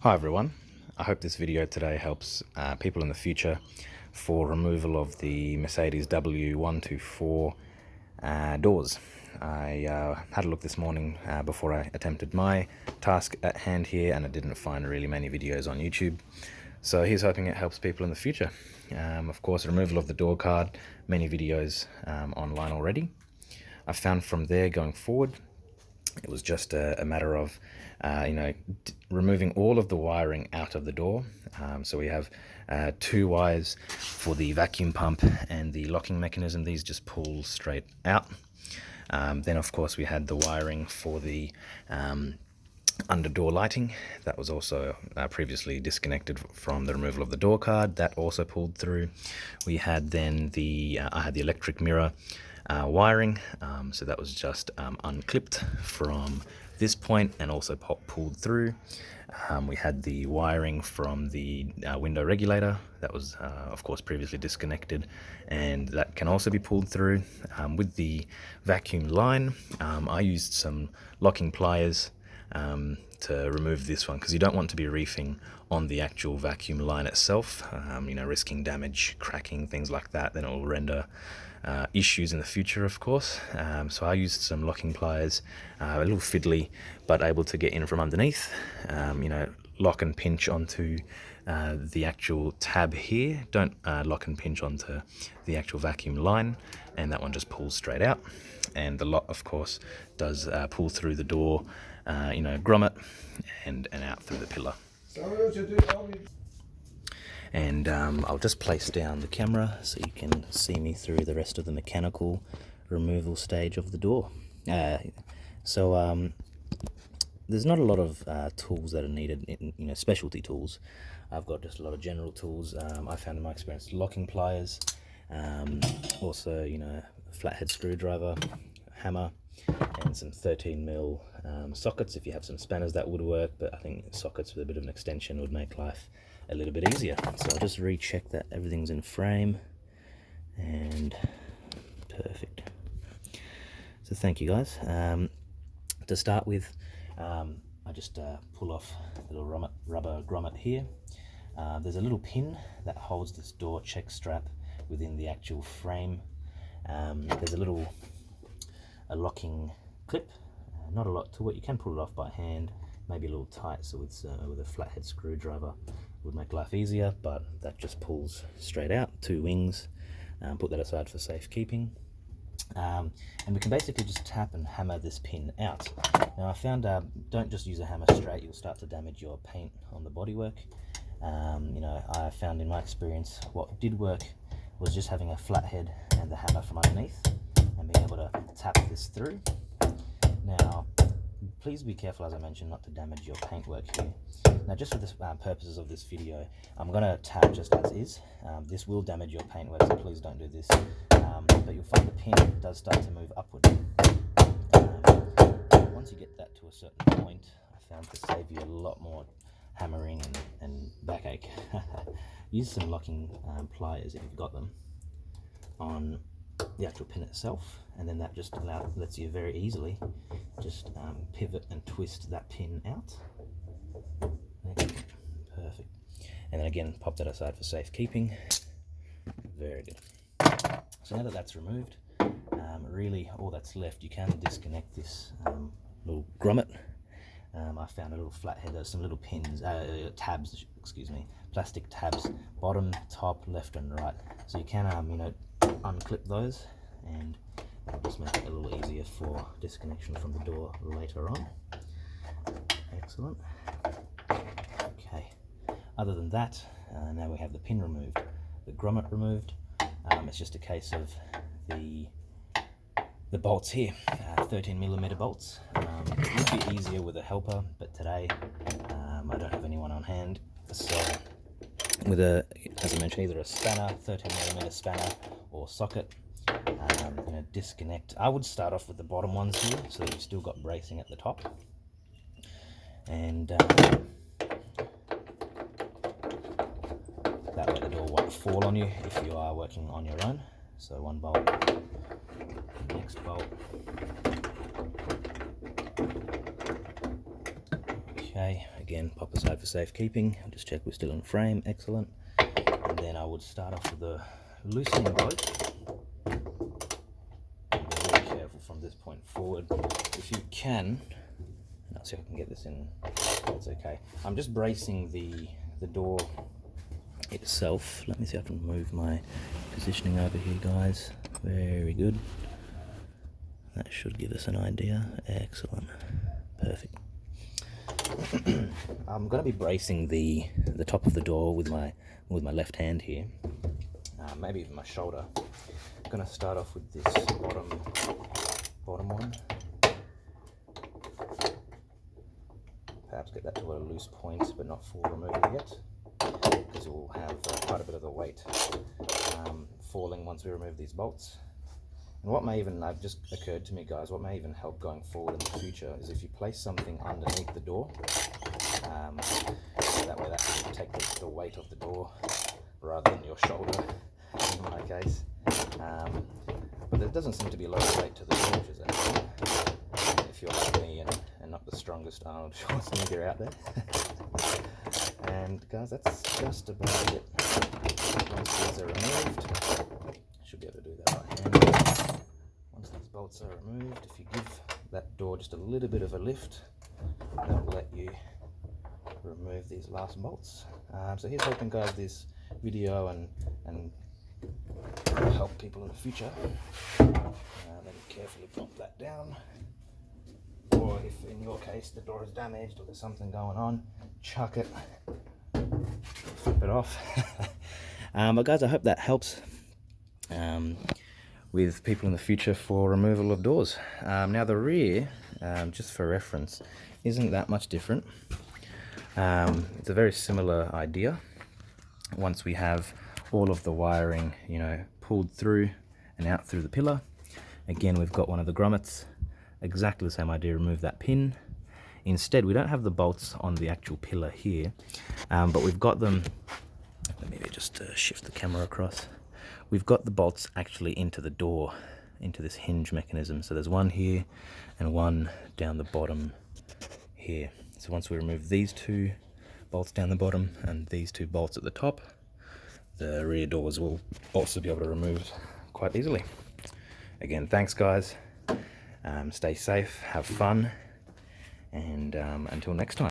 Hi everyone, I hope this video today helps people in the future for removal of the Mercedes W124 doors. I had a look this morning before I attempted my task at hand here, and I didn't find really many videos on YouTube. So here's hoping it helps people in the future. Of course, removal of the door card, many videos online already. I found from there going forward, it was just a matter of, removing all of the wiring out of the door. So we have two wires for the vacuum pump and the locking mechanism. These just pull straight out. Then, of course, we had the wiring for the under door lighting. That was also previously disconnected from the removal of the door card. That also pulled through. We had then I had the electric mirror wiring, so that was just unclipped from this point and also pulled through. We had the wiring from the window regulator. That was of course previously disconnected, and that can also be pulled through. With the vacuum line, I used some locking pliers to remove this one, because you don't want to be reefing on the actual vacuum line itself, risking damage, cracking, things like that. Then it will render issues in the future, of course. So I used some locking pliers, a little fiddly, but able to get in from underneath, lock and pinch onto the actual tab here. Don't lock and pinch onto the actual vacuum line, and that one just pulls straight out. And the lot, of course, does pull through the door, grommet and out through the pillar. And I'll just place down the camera so you can see me through the rest of the mechanical removal stage of the door. There's not a lot of tools that are needed, specialty tools. I've got just a lot of general tools. I found in my experience locking pliers, also flathead screwdriver, hammer, and some 13mm sockets. If you have some spanners, that would work, but I think sockets with a bit of an extension would make life a little bit easier. So I'll just recheck that everything's in frame, and perfect. So thank you guys. To start with, I just pull off a little rubber grommet here. There's a little pin that holds this door check strap within the actual frame. There's a locking clip, not a lot to it. You can pull it off by hand, maybe a little tight, so with a flathead screwdriver would make life easier, but that just pulls straight out. Two wings. Put that aside for safekeeping. And we can basically just tap and hammer this pin out. Now I found don't just use a hammer straight, you'll start to damage your paint on the bodywork. I found in my experience what did work was just having a flathead and the hammer from underneath and being able to tap this through. Now please be careful, as I mentioned, not to damage your paintwork here. Now, just for the purposes of this video, I'm going to tap just as is. This will damage your paintwork, so please don't do this. But you'll find the pin does start to move upward. Once you get that to a certain point, I found to save you a lot more hammering and backache. Use some locking pliers if you've got them on the actual pin itself, and then that just lets you very easily just pivot and twist that pin out. Perfect. And then again, pop that aside for safekeeping. Very good. So now that that's removed, really all that's left, you can disconnect this little grommet. I found a little flathead. There's some little pins, tabs, excuse me, plastic tabs, bottom, top, left and right. So you can unclip those, and that'll just make it a little easier for disconnection from the door later on. Excellent. Okay, other tand that, now we have the pin removed, the grommet removed. It's just a case of the bolts here, 13mm bolts. It would be easier with a helper, but today I don't have anyone on hand. So with as I mentioned, either a spanner, 13mm spanner, or socket, disconnect. I would start off with the bottom ones here, so that you've still got bracing at the top. And that way the door won't fall on you if you are working on your own. So one bolt, next bolt. Okay, Again, pop aside for safekeeping. I'll just check we're still in frame. Excellent. And then I would start off with the loosening bolt. Be very careful from this point forward. If you can, and I'll see if I can get this in. That's okay. I'm just bracing the door itself. Let me see if I can move my positioning over here, guys. Very good. That should give us an idea. Excellent. Perfect. I'm going to be bracing the top of the door with my left hand here, maybe even my shoulder. I'm going to start off with this bottom one. Perhaps get that to a loose point, but not full removal yet, because it will have quite a bit of the weight falling once we remove these bolts. And what may even, just occurred to me, guys, what may even help going forward in the future is if you place something underneath the door. That way that can take the weight of the door rather than your shoulder, in my case. But there doesn't seem to be a lot of weight to the hinges anymore, if you're like me and not the strongest Arnold Schwarzenegger out there. And guys, that's just about it. Once these are removed, should be able to do that by hand. Once these bolts are removed, if you give that door just a little bit of a lift, that will let you remove these last bolts. So here's hoping, guys, this video and help people in the future. Let me carefully pop that down. Or if in your case the door is damaged or there's something going on, chuck it, flip it off. But guys, I hope that helps with people in the future for removal of doors. Now the rear, just for reference, isn't that much different. It's a very similar idea. Once we have all of the wiring, pulled through and out through the pillar, again we've got one of the grommets. Exactly the same idea. Remove that pin. Instead, we don't have the bolts on the actual pillar here, but we've got them. Let me just shift the camera across. We've got the bolts actually into the door, into this hinge mechanism. So there's one here and one down the bottom here. So once we remove these two bolts down the bottom and these two bolts at the top, the rear doors will also be able to remove quite easily. Again, thanks guys. Stay safe, have fun, and until next time.